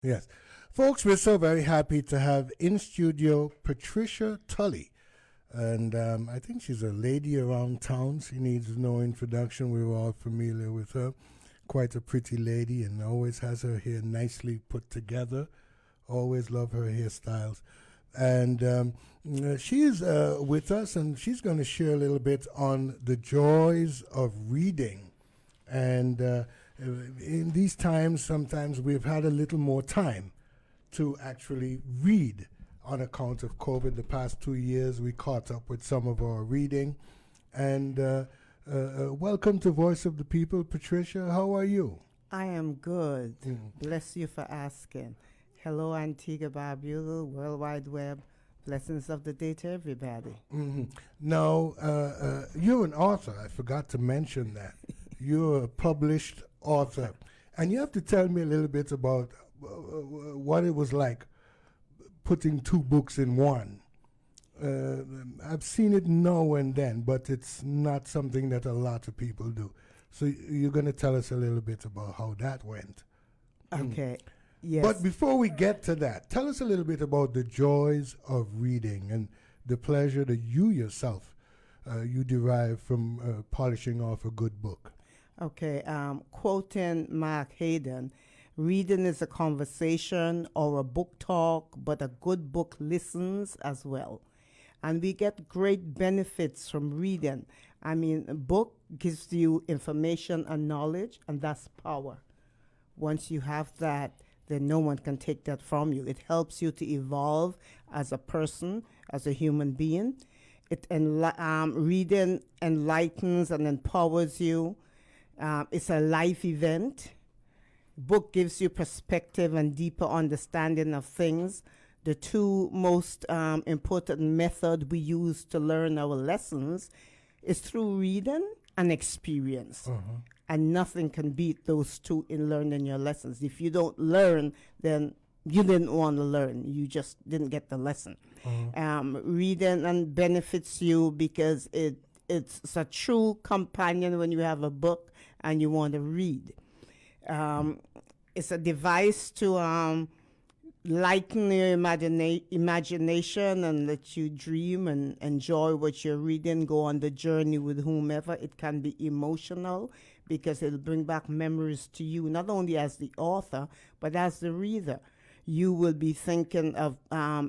Yes. Folks, we're so very happy to have in studio Patricia Tully. And I think she's a lady around town. She needs no introduction. We're all familiar with her. Quite a pretty lady and always has her hair nicely put together. Always love her hairstyles. And she is with us, and she's going to share a little bit on the joys of reading. And in these times, sometimes we've had a little more time to actually read on account of COVID. The past 2 years, we caught up with some of our reading. And welcome to Voice of the People, Patricia. How are you? I am good. Bless you for asking. Hello, Antigua Barbuda, World Wide Web. Blessings of the day to everybody. Now, you're an author. I forgot to mention that. You're a published author. And you have to tell me a little bit about what it was like putting two books in one. I've seen it now and then, but it's not something that a lot of people do. So you're going to tell us a little bit about how that went. Okay. Yes. But before we get to that, tell us a little bit about the joys of reading and the pleasure that you yourself you derive from polishing off a good book. Okay. Quoting Mark Hayden, reading is a conversation or a book talk, but a good book listens as well. And we get great benefits from reading. I mean, a book gives you information and knowledge, and that's power. Once you have that, then no one can take that from you. It helps you to evolve as a person, as a human being. Reading enlightens and empowers you. It's a life event. Book gives you perspective and deeper understanding of things. The two most important method we use to learn our lessons is through reading and experience. And nothing can beat those two in learning your lessons. If you don't learn, then you didn't want to learn. You just didn't get the lesson. Reading and benefits you because it's a true companion when you have a book and you want to read. It's a device to lighten your imagination and let you dream and enjoy what you're reading, go on the journey with whomever. It can be emotional because it'll bring back memories to you, not only as the author, but as the reader. You will be thinking of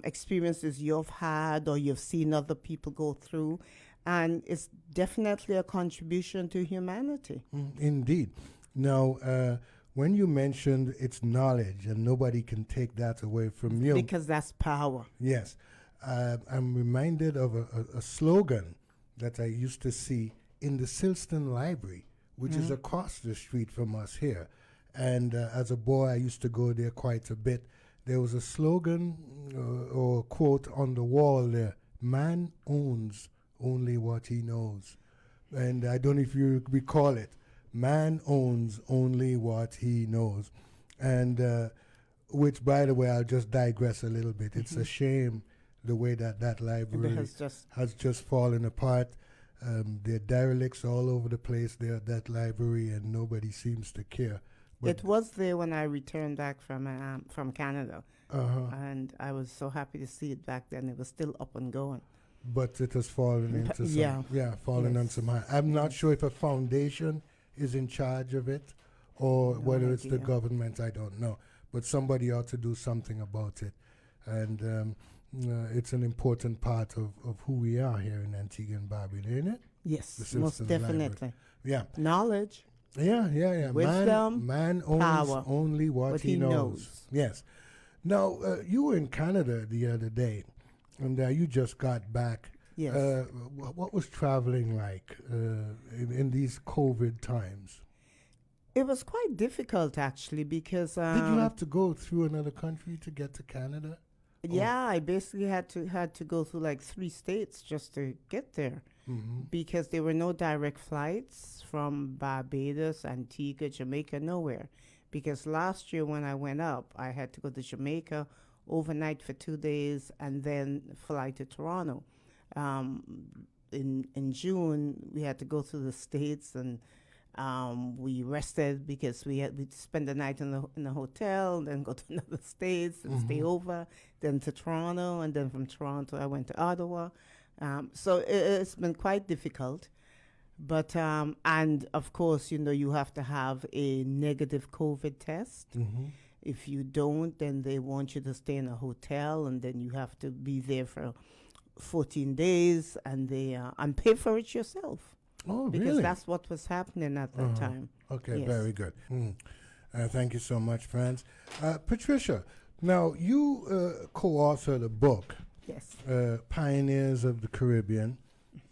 experiences you've had or you've seen other people go through, and it's definitely a contribution to humanity. Indeed. Now, when you mentioned it's knowledge and nobody can take that away from you. Because that's power. Yes. I'm reminded of a slogan that I used to see in the Silston Library, which is across the street from us here. And as a boy, I used to go there quite a bit. There was a slogan or quote on the wall there: "Man owns only what he knows." And I don't know if you recall it. Man owns only what he knows. And which, by the way, I'll just digress a little bit. It's a shame the way that library has just fallen apart. There are derelicts all over the place there at that library, and nobody seems to care. But it was there when I returned back from Canada. And I was so happy to see it back then. It was still up and going. But it has fallen into some, fallen on some high. I'm not sure if a foundation is in charge of it or whether it's the government. I don't know. But somebody ought to do something about it. And it's an important part of who we are here in Antigua and Barbuda, isn't it? Yes, most definitely. Library. Yeah. Knowledge. Yeah. Wisdom. Man owns power, only what he knows. Yes. Now, you were in Canada the other day, and you just got back. Yes. What was traveling like in these COVID times? It was quite difficult, actually, because... Did you have to go through another country to get to Canada? Yeah, I basically had to go through like 3 states just to get there, because there were no direct flights from Barbados, Antigua, Jamaica, nowhere. Because last year when I went up, I had to go to Jamaica overnight for 2 days and then fly to Toronto. In June, we had to go through the states and We rested because we'd spend the night in the hotel, then go to another states and stay over, then to Toronto, and then from Toronto I went to Ottawa. So it's been quite difficult. But, and of course, you have to have a negative COVID test. If you don't, then they want you to stay in a hotel, and then you have to be there for 14 days and pay for it yourself. Oh, because really? that's what was happening at that time. Okay, Yes. very good. Thank you so much, friends. Patricia, now you co-authored a book, Yes. Pioneers of the Caribbean,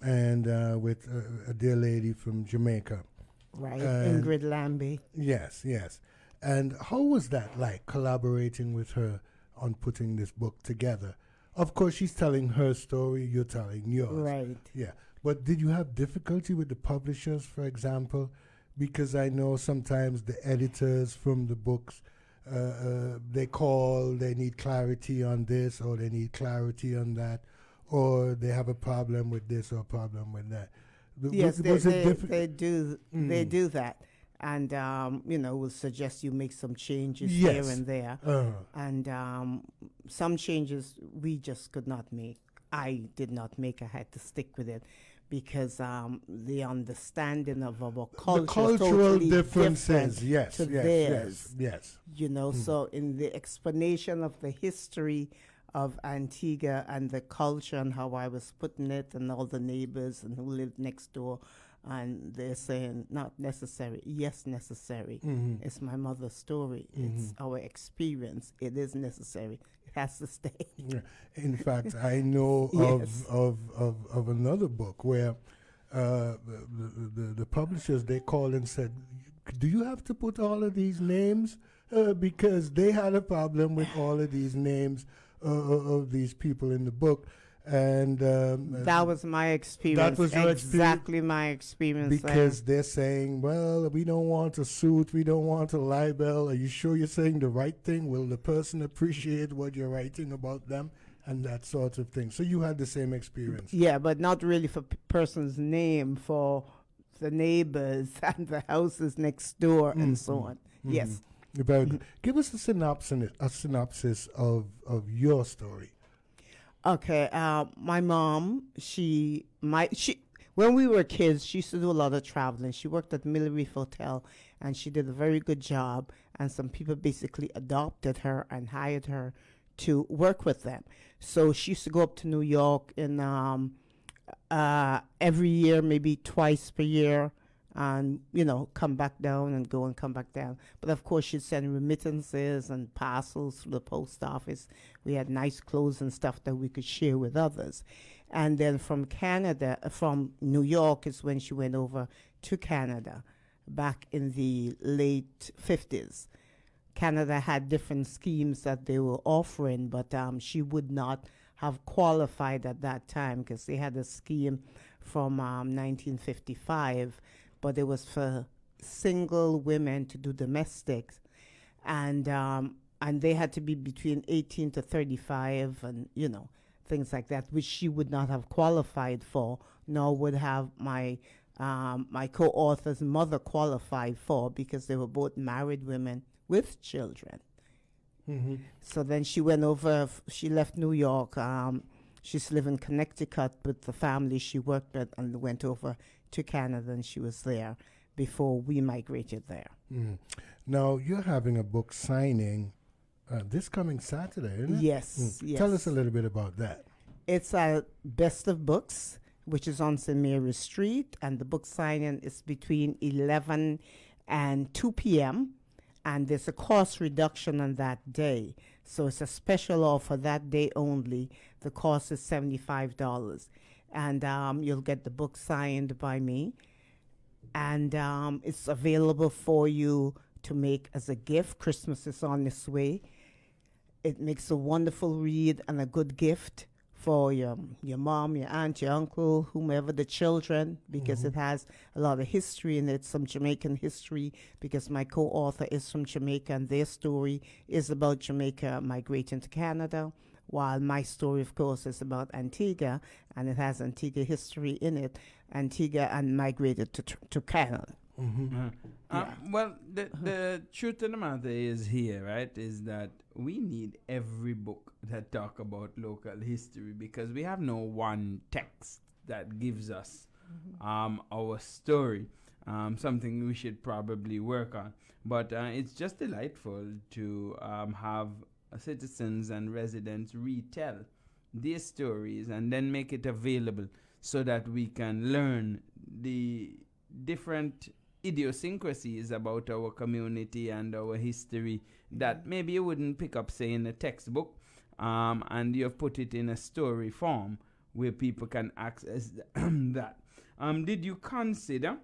and with a dear lady from Jamaica. Right. And Ingrid Lambie. Yes, yes. And how was that like, collaborating with her on putting this book together? Of course, she's telling her story, you're telling yours. Right. Yeah. But did you have difficulty with the publishers, for example? Because I know sometimes the editors from the books, they call, they need clarity on this, or they need clarity on that, or they have a problem with this or a problem with that. Yes, Was it they do. They do that, and will suggest you make some changes here Yes. and there, and some changes we just could not make. I did not make. I had to stick with it because the understanding of our culture The cultural totally differences, different yes, to yes, theirs. yes, So in the explanation of the history of Antigua and the culture and how I was putting it and all the neighbors and who lived next door, and they're saying not necessary. Yes, necessary. It's my mother's story. It's our experience. It is necessary. It has to stay. Yeah. In fact, I know Yes. of another book where the publishers, they called and said, do you have to put all of these names? Because they had a problem with all of these names of these people in the book. And That was my experience. was your exactly my experience. because they're saying, well, we don't want a suit, we don't want a libel. Are you sure you're saying the right thing? Will the person appreciate what you're writing about them? And that sort of thing. So you had the same experience. Yeah, but not really for person's name, for the neighbors and the houses next door and so on. Yes. Very good. Give us a synopsis of your story. Okay, my mom, when we were kids, she used to do a lot of traveling. She worked at Miller Reef Hotel, and she did a very good job. And some people basically adopted her and hired her to work with them. So she used to go up to New York in every year, maybe twice per year, and come back down and go and come back down. But of course, she'd send remittances and parcels through the post office. We had nice clothes and stuff that we could share with others. And then from New York is when she went over to Canada back in the late 50s. Canada had different schemes that they were offering, but she would not have qualified at that time because they had a scheme from 1955, but it was for single women to do domestics, and they had to be between 18 to 35, and things like that, which she would not have qualified for, nor would have my co-author's mother qualified for, because they were both married women with children. So then she went over. She left New York. She's living in Connecticut with the family she worked with, and went over to Canada, and she was there before we migrated there. Now, you're having a book signing this coming Saturday, isn't it? Yes, yes. Tell us a little bit about that. It's a Best of Books, which is on St. Mary Street, and the book signing is between 11 and 2 p.m., and there's a cost reduction on that day. So it's a special offer that day only. The cost is $75. And you'll get the book signed by me. And it's available for you to make as a gift. Christmas is on its way. It makes a wonderful read and a good gift for your mom, your aunt, your uncle, whomever, the children, because it has a lot of history in it, some Jamaican history, because my co-author is from Jamaica, and their story is about Jamaica migrating to Canada, while my story, of course, is about Antigua, and it has Antigua history in it, Antigua and migrated to Canada. Well, the truth of the matter is here, right? Is that we need every book that talk about local history because we have no one text that gives us our story. Something we should probably work on. But it's just delightful to have citizens and residents retell their stories and then make it available so that we can learn the different idiosyncrasies about our community and our history that maybe you wouldn't pick up, say, in a textbook, and you've put it in a story form where people can access that. Did you consider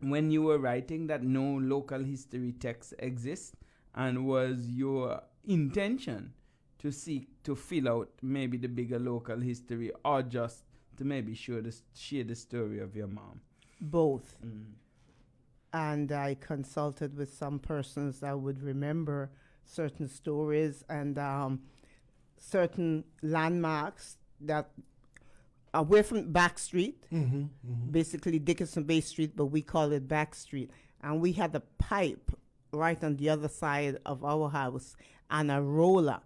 when you were writing that no local history text exists, and was your intention to seek to fill out maybe the bigger local history or just to maybe share the story of your mom? Both. And I consulted with some persons that would remember certain stories and certain landmarks that away from Back Street, basically Dickinson Bay Street, but we call it Back Street. And we had a pipe right on the other side of our house and a roller.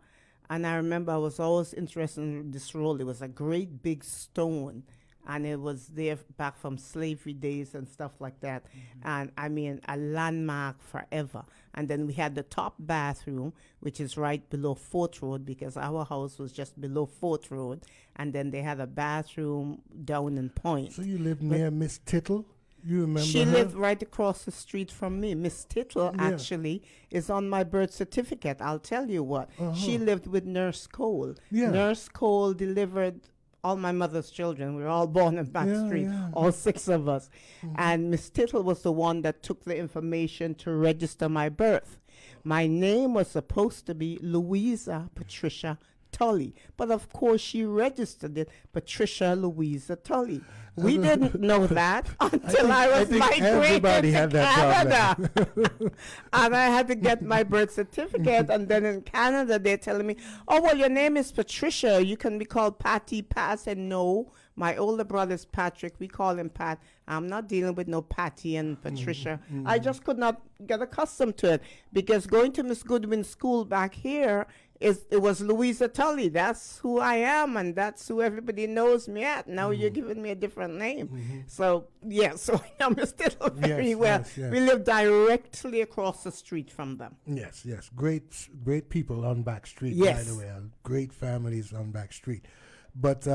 And I remember I was always interested in this roller. It was a great big stone, and it was there back from slavery days and stuff like that. And I mean, a landmark forever. And then we had the top bathroom, which is right below Fort Road, because our house was just below Fort Road. And then they had a bathroom down in Point. So you lived near Miss Tittle? You remember She her? lived right across the street from me. Miss Tittle actually is on my birth certificate. I'll tell you what. She lived with Nurse Cole. Yeah. Nurse Cole delivered all my mother's children. We were all born in Back Street, all 6 of us. And Miss Tittle was the one that took the information to register my birth. My name was supposed to be Louisa Patricia Tully, but of course she registered it Patricia Louisa Tully. We didn't know that until I was migrated to Canada. And I had to get my birth certificate, and then in Canada they're telling me, oh, well, your name is Patricia. You can be called Patty. I said, no, my older brother's Patrick. We call him Pat. I'm not dealing with no Patty and Patricia. I just could not get accustomed to it because going to Miss Goodwin's school back here, it was Louisa Tully. That's who I am, and that's who everybody knows me at. Now you're giving me a different name. So, so I know Miss Tittle very well. We live directly across the street from them. Yes. Great people on Back Street, by the way. Great families on Back Street. But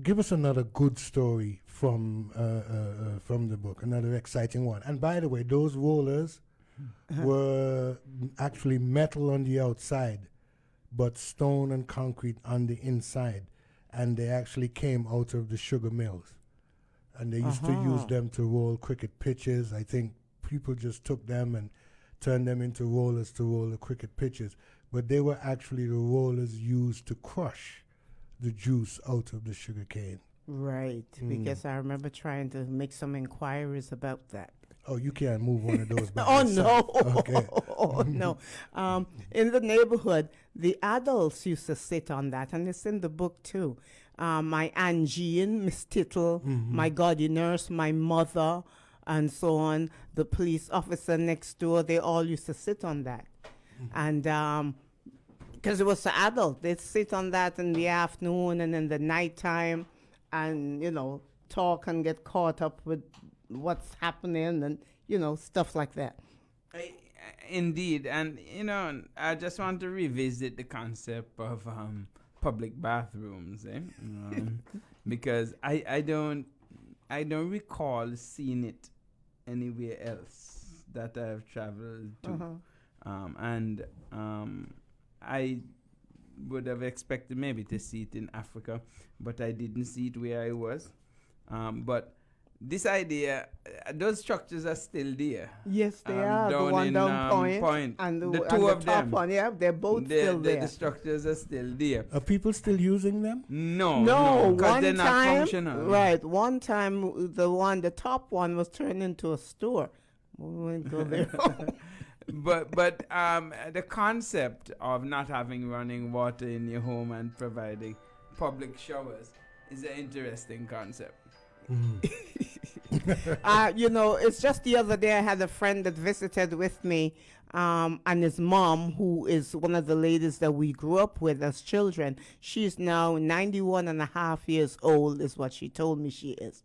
give us another good story from the book, another exciting one. And by the way, those rollers were actually metal on the outside, but stone and concrete on the inside. And they actually came out of the sugar mills. And they used to use them to roll cricket pitches. I think people just took them and turned them into rollers to roll the cricket pitches. But they were actually the rollers used to crush the juice out of the sugar cane. Right, because I remember trying to make some inquiries about that. Oh, you can't move one of those by Oh, yourself. no. Okay. Oh, no. In the neighborhood, the adults used to sit on that, and it's in the book, too. My Aunt Jean, Miss Tittle, my Goddy nurse, my mother, and so on, the police officer next door, they all used to sit on that. And because it was the adult, they'd sit on that in the afternoon and in the nighttime and, talk and get caught up with what's happening and, stuff like that. Indeed. And, I just want to revisit the concept of public bathrooms, because I don't recall seeing it anywhere else that I've traveled to. I would have expected maybe to see it in Africa, but I didn't see it where I was. But this idea, those structures are still there. Yes, they are. The one down Point and the two of them. One, they're both still there. The structures are still there. Are people still using them? No, because they're not functional. Right. One time, the top one was turned into a store. We won't go there. But the concept of not having running water in your home and providing public showers is an interesting concept. It's just the other day I had a friend that visited with me, and his mom, who is one of the ladies that we grew up with as children. She's now 91 and a half years old, is what she told me she is.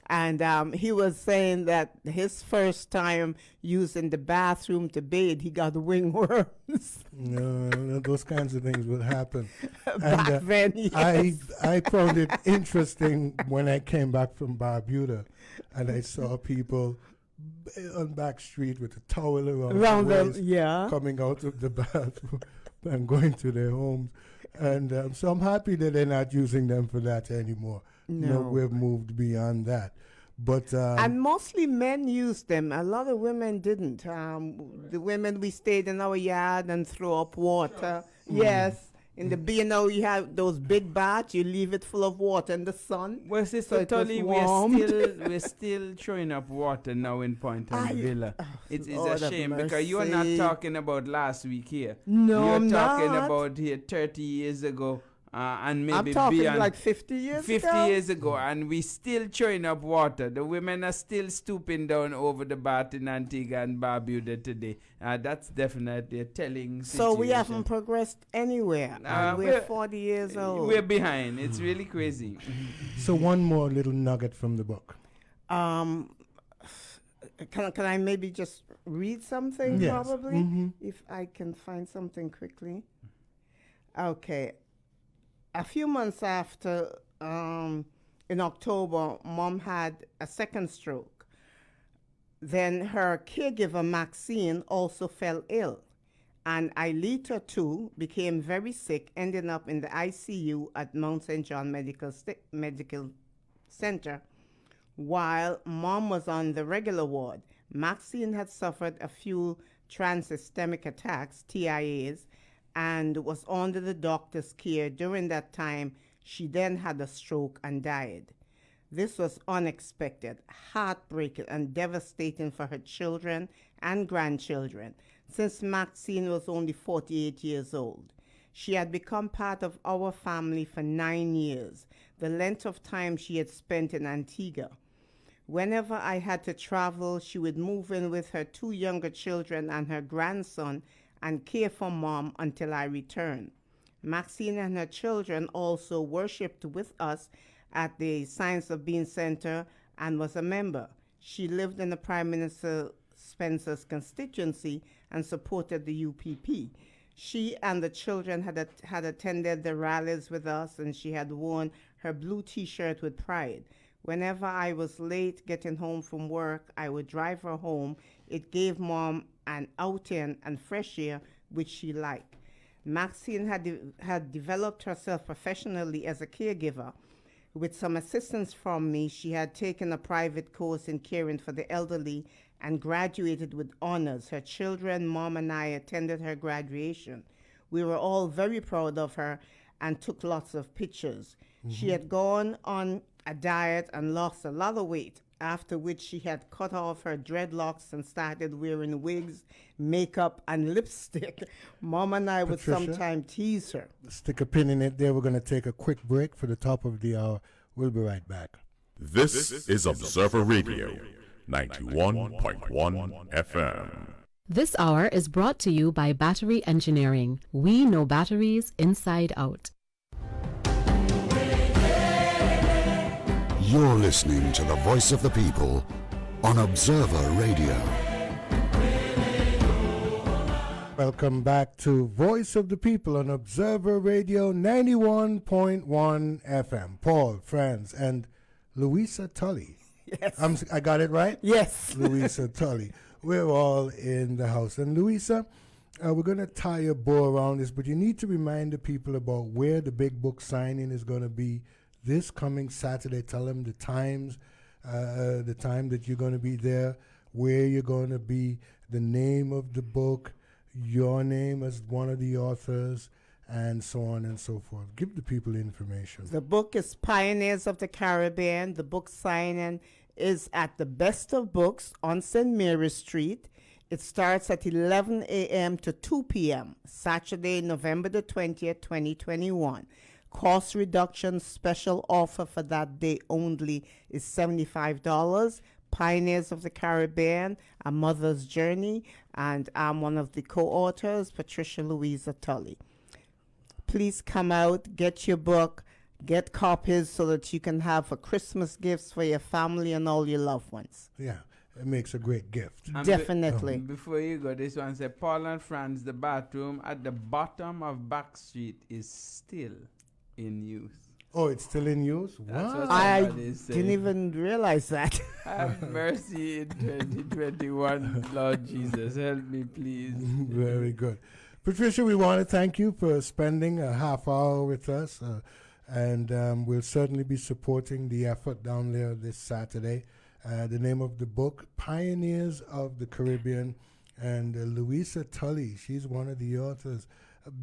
And he was saying that his first time using the bathroom to bathe, he got ringworms. No, those kinds of things would happen. Back then, yes. I found it interesting when I came back from Barbuda, and I saw people on back street with a towel around their waist, coming out of the bathroom and going to their homes. And so I'm happy that they're not using them for that anymore. No, we've moved beyond that. But and mostly men used them. A lot of women didn't. The women, we stayed in our yard and threw up water. Yes. In the you have those big baths. You leave it full of water in the sun. Well, Sister Tully, we're still throwing up water now in Point and Villa. It's a shame because you are not talking about last week here. No, you're talking about here 30 years ago. And maybe I'm talking beyond like 50 years 50 ago. years ago, and we still churning up water. The women are still stooping down over the bath in Antigua and Barbuda today. That's definitely a telling situation. So we haven't progressed anywhere. We're 40 years old. We're behind. It's really crazy. So one more little nugget from the book. Can I maybe just read something? Yes. Probably, if I can find something quickly. Okay. A few months after, in October, Mom had a second stroke. Then her caregiver, Maxine, also fell ill. And Ailita, too, became very sick, ending up in the ICU at Mount St. John Medical Center. While Mom was on the regular ward, Maxine had suffered a few transsystemic attacks, TIAs, and was under the doctor's care. During that time, she then had a stroke and died. This was unexpected, heartbreaking, and devastating for her children and grandchildren, since Maxine was only 48 years old. She had become part of our family for 9 years, the length of time she had spent in Antigua. Whenever I had to travel, she would move in with her 2 younger children and her grandson and care for Mom until I returned. Maxine and her children also worshipped with us at the Science of Being Center and was a member. She lived in the Prime Minister Spencer's constituency and supported the UPP. She and the children had attended the rallies with us, and she had worn her blue T-shirt with pride. Whenever I was late getting home from work, I would drive her home. It gave Mom an outing and fresh air, which she liked. Maxine had developed herself professionally as a caregiver. With some assistance from me, she had taken a private course in caring for the elderly and graduated with honors. Her children, Mom, and I attended her graduation. We were all very proud of her and took lots of pictures. She had gone on a diet and lost a lot of weight, after which she had cut off her dreadlocks and started wearing wigs, makeup, and lipstick. Mom and I Patricia, would sometimes tease her. Stick a pin in it there. We're going to take a quick break for the top of the hour. We'll be right back. This is Observer Radio, 91.1 FM. This hour is brought to you by Battery Engineering. We know batteries inside out. You're listening to the Voice of the People on Observer Radio. Welcome back to Voice of the People on Observer Radio 91.1 FM. Paul, Franz, and Louisa Tully. Yes. I got it right? Yes. Louisa Tully. We're all in the house. And Louisa, we're going to tie a bow around this, but you need to remind the people about where the big book signing is going to be this coming Saturday. Tell them the times, the time that you're going to be there, where you're going to be, the name of the book, your name as one of the authors, and so on and so forth. Give the people information. The book is Pioneers of the Caribbean. The book signing is at the Best of Books on St. Mary Street. It starts at 11 a.m. to 2 p.m., Saturday, November the 20th, 2021. Cost reduction special offer for that day only is $75. Pioneers of the Caribbean, A Mother's Journey, and I'm one of the co-authors, Patricia Louisa Tully. Please come out, get your book, get copies so that you can have for Christmas gifts for your family and all your loved ones. Yeah, it makes a great gift. And Definitely. Before you go, this one said, Paul and Franz, the bathroom at the bottom of Back Street is still in use. Oh, it's still in use? That's Wow. what I somebody didn't said. even realize that. Have mercy in 2021, Lord Jesus. Help me, please. Very good. Patricia, we want to thank you for spending a half hour with us, and we'll certainly be supporting the effort down there this Saturday. The name of the book, Pioneers of the Caribbean, and Louisa Tully, she's one of the authors.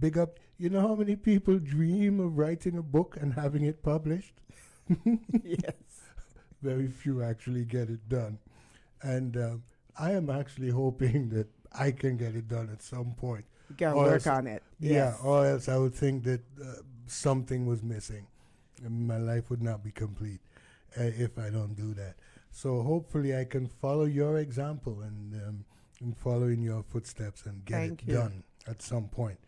Big up. You know how many people dream of writing a book and having it published? Yes. Very few actually get it done. And I am actually hoping that I can get it done at some point. You can Or work else- on it. Yeah, Yes. or else I would think that something was missing. And my life would not be complete if I don't do that. So hopefully I can follow your example and follow in your footsteps and get Thank it you. done at some point.